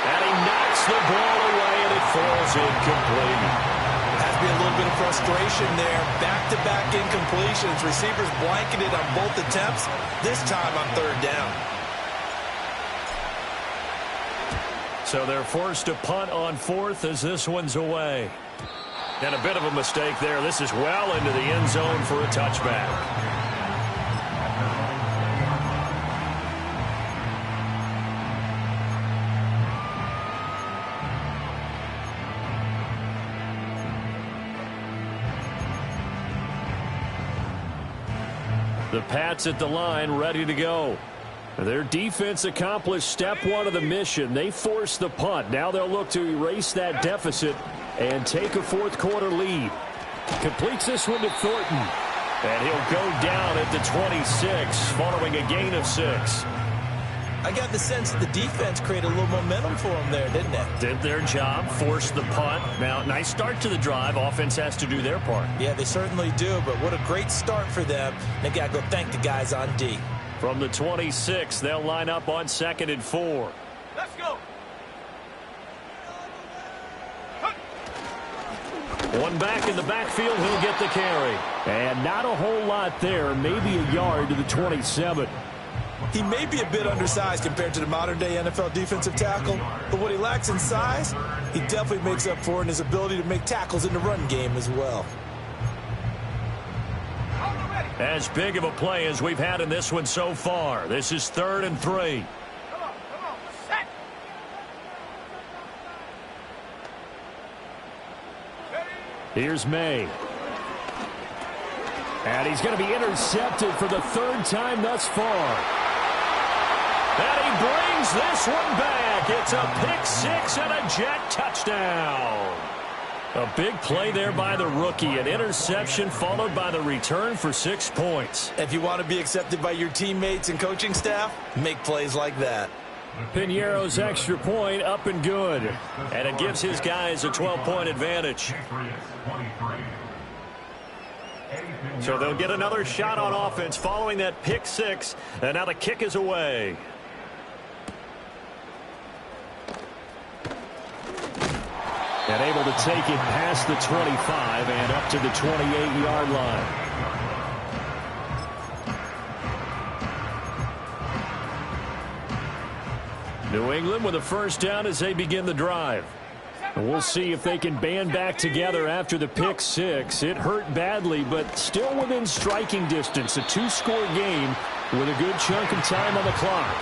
And he knocks the ball away, and it falls incomplete. Has to be a little bit of frustration there. Back-to-back incompletions. Receivers blanketed on both attempts, this time on 3rd down. So they're forced to punt on 4th as this one's away. And a bit of a mistake there. This is well into the end zone for a touchback. The Pats at the line, ready to go. Their defense accomplished step 1 of the mission. They forced the punt. Now they'll look to erase that deficit and take a 4th quarter lead. Completes this one to Thornton. And he'll go down at the 26 following a gain of 6. I got the sense that the defense created a little momentum for them there, didn't they? Did their job, forced the punt. Now, nice start to the drive. Offense has to do their part. Yeah, they certainly do, but what a great start for them. They got to go thank the guys on D. From the 26, they'll line up on 2nd and 4. Let's go. One back in the backfield, he'll get the carry. And not a whole lot there, maybe a yard to the 27. He may be a bit undersized compared to the modern-day NFL defensive tackle, but what he lacks in size, he definitely makes up for in his ability to make tackles in the run game as well. As big of a play as we've had in this one so far. This is 3rd and 3. Come on, set. Here's May. And he's going to be intercepted for the 3rd time thus far. And he brings this one back. It's a pick 6 and a Jet touchdown. A big play there by the rookie. An interception followed by the return for 6 points. If you want to be accepted by your teammates and coaching staff, make plays like that. Piñeiro's extra point up and good. And it gives his guys a 12-point advantage. So they'll get another shot on offense following that pick six. And now the kick is away. And able to take it past the 25 and up to the 28-yard line. New England with a first down as they begin the drive. And we'll see if they can band back together after the pick six. It hurt badly, but still within striking distance. A 2-score game with a good chunk of time on the clock.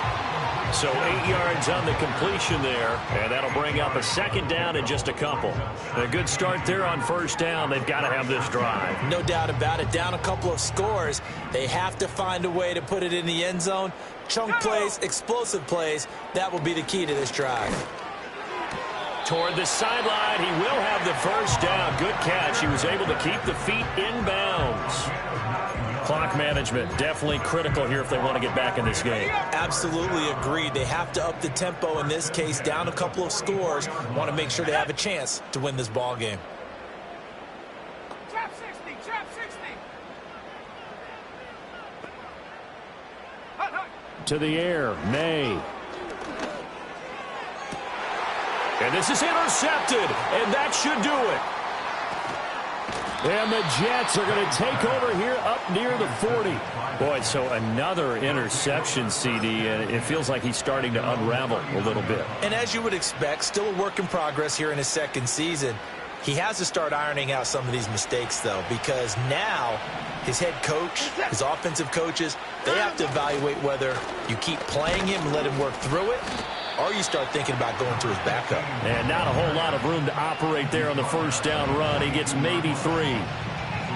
So 8 yards on the completion there, and that'll bring up a second down in just a couple. A good start there on first down. They've got to have this drive. No doubt about it. Down a couple of scores. They have to find a way to put it in the end zone. Chunk plays, explosive plays. That will be the key to this drive. Toward the sideline, he will have the first down. Good catch. He was able to keep the feet in bounds. Clock management definitely critical here if they want to get back in this game. Absolutely agreed. They have to up the tempo in this case. Down a couple of scores. Want to make sure they have a chance to win this ball game. Trap 60, trap 60. Hut, hut. To the air, May. And this is intercepted, and that should do it. And the Jets are going to take over here up near the 40. Boy, so another interception, CD, and it feels like he's starting to unravel a little bit. And as you would expect, still a work in progress here in his second season. He has to start ironing out some of these mistakes, though, because now his head coach, his offensive coaches, they have to evaluate whether you keep playing him and let him work through it, or you start thinking about going to his backup. And not a whole lot of room to operate there on the first down run. He gets maybe 3.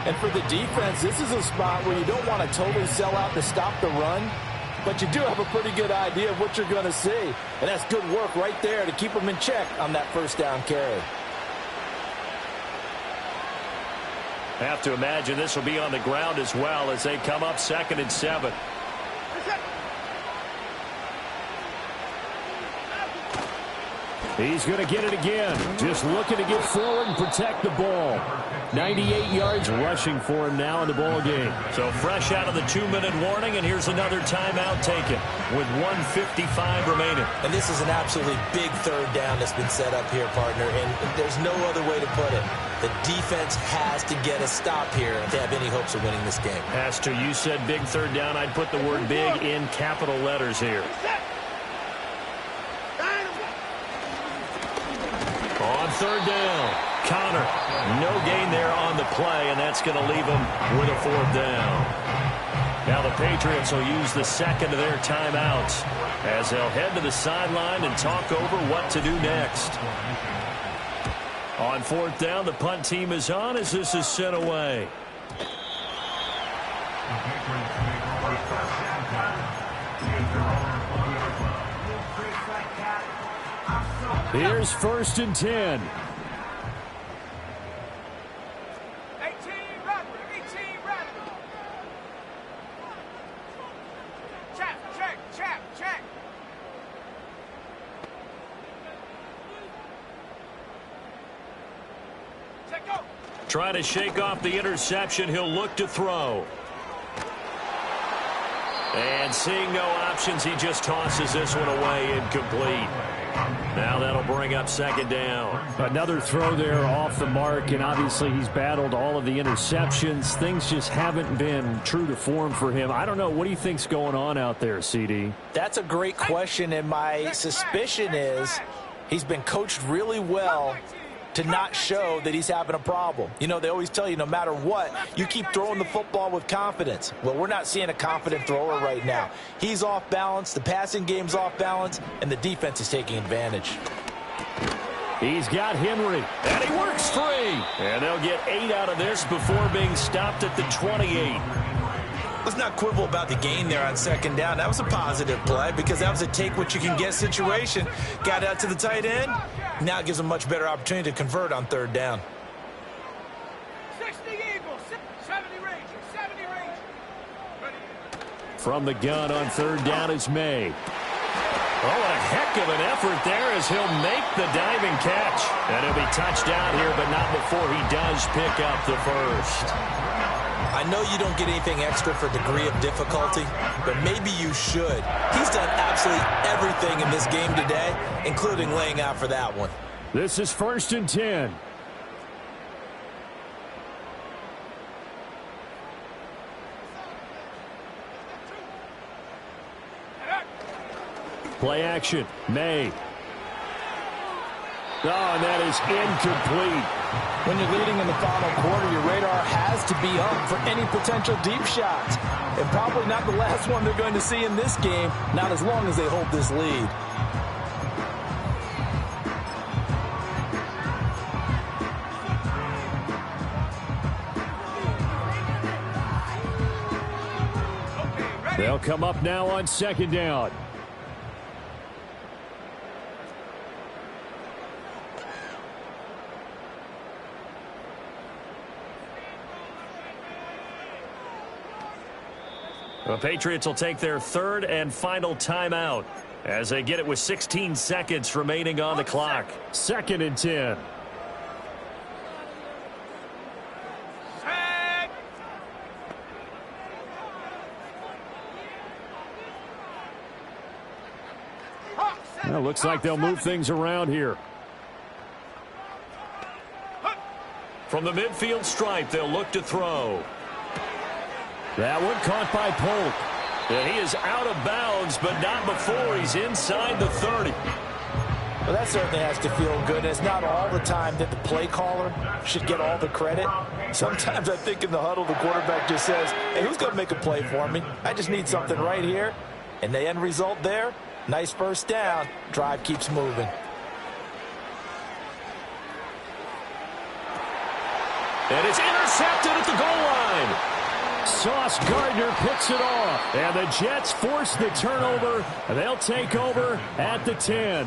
And for the defense, this is a spot where you don't want to totally sell out to stop the run, but you do have a pretty good idea of what you're going to see. And that's good work right there to keep them in check on that first down carry. Have to imagine this will be on the ground as well as they come up 2nd and 7. He's going to get it again. Just looking to get forward and protect the ball. 98 yards rushing for him now in the ball game. So fresh out of the 2-minute warning, and here's another timeout taken with 1:55 remaining. And this is an absolutely big third down that's been set up here, partner, and there's no other way to put it. The defense has to get a stop here if they have any hopes of winning this game. Pastor, you said big third down. I'd put the word big in capital letters here. On third down, Connor. No gain there on the play, and that's going to leave him with a 4th down. Now the Patriots will use the second of their timeouts as they'll head to the sideline and talk over what to do next. On 4th down, the punt team is on as this is sent away. Here's 1st and 10. 18 Radler, 18 Radler. Chap, check, chap, check. Check, go. Trying to shake off the interception. He'll look to throw. And seeing no options, he just tosses this one away, incomplete. Now that'll bring up 2nd down. Another throw there off the mark, and obviously he's battled all of the interceptions. Things just haven't been true to form for him. I don't know. What do you think's going on out there, CD? That's a great question, and my suspicion is he's been coached really well to not show that he's having a problem. You know, they always tell you no matter what, you keep throwing the football with confidence. Well, we're not seeing a confident thrower right now. He's off balance, the passing game's off balance, and the defense is taking advantage. He's got Henry, and he works free. And they'll get 8 out of this before being stopped at the 28. Let's not quibble about the gain there on 2nd down. That was a positive play because that was a take-what-you-can-get situation. Got out to the tight end. Now it gives them a much better opportunity to convert on 3rd down. 60 Eagles, 70 Rangers, 70 Rangers. Ready? From the gun on third down is May. Oh, a heck of an effort there as he'll make the diving catch. And he'll be touchdown here, but not before he does pick up the first. I know you don't get anything extra for degree of difficulty, but maybe you should. He's done absolutely everything in this game today, including laying out for that one. This is 1st and 10. Play action. May. Oh, and that is incomplete. When you're leading in the final quarter, your radar has to be up for any potential deep shots. And probably not the last one they're going to see in this game, not as long as they hold this lead. They'll come up now on 2nd down. The Patriots will take their 3rd and final timeout as they get it with 16 seconds remaining on the clock. 2nd and 10. Well, looks like they'll move things around here. From the midfield stripe, they'll look to throw. That one caught by Polk. And he is out of bounds, but not before he's inside the 30. Well, that certainly has to feel good. It's not all the time that the play caller should get all the credit. Sometimes I think in the huddle, the quarterback just says, hey, who's going to make a play for me? I just need something right here. And the end result there, nice first down. Drive keeps moving. And it's intercepted at the goal line. Sauce Gardner picks it off. And the Jets force the turnover. They'll take over at the 10.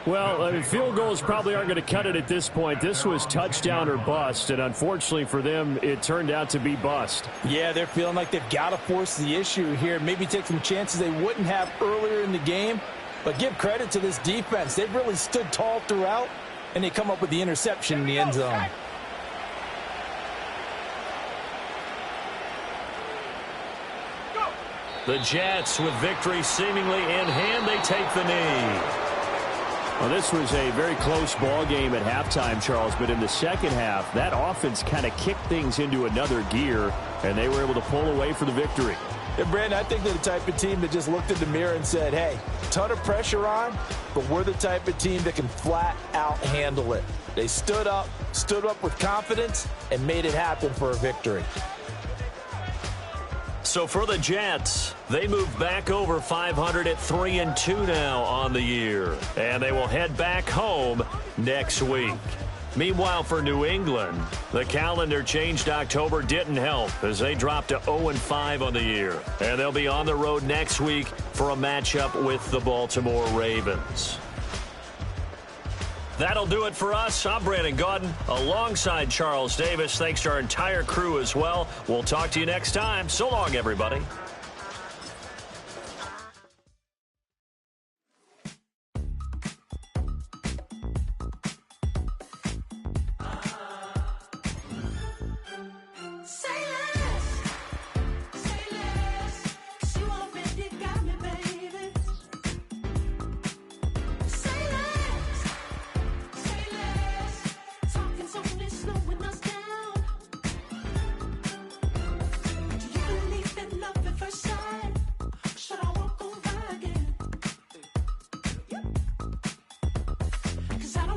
Well, field goals probably aren't going to cut it at this point. This was touchdown or bust, and unfortunately for them, it turned out to be bust. Yeah, they're feeling like they've got to force the issue here. Maybe take some chances they wouldn't have earlier in the game. But give credit to this defense. They've really stood tall throughout, and they come up with the interception in the end zone. The Jets, with victory seemingly in hand, they take the knee. Well, this was a very close ball game at halftime, Charles, but in the second half, that offense kind of kicked things into another gear, and they were able to pull away for the victory. Yeah, Brandon, I think they're the type of team that just looked in the mirror and said, hey, ton of pressure on, but we're the type of team that can flat out handle it. They stood up with confidence, and made it happen for a victory. So for the Jets, they move back over 500 at 3-2 now on the year. And they will head back home next week. Meanwhile, for New England, the calendar changed October didn't help as they dropped to 0-5 on the year. And they'll be on the road next week for a matchup with the Baltimore Ravens. That'll do it for us. I'm Brandon Gaudin alongside Charles Davis. Thanks to our entire crew as well. We'll talk to you next time. So long, everybody.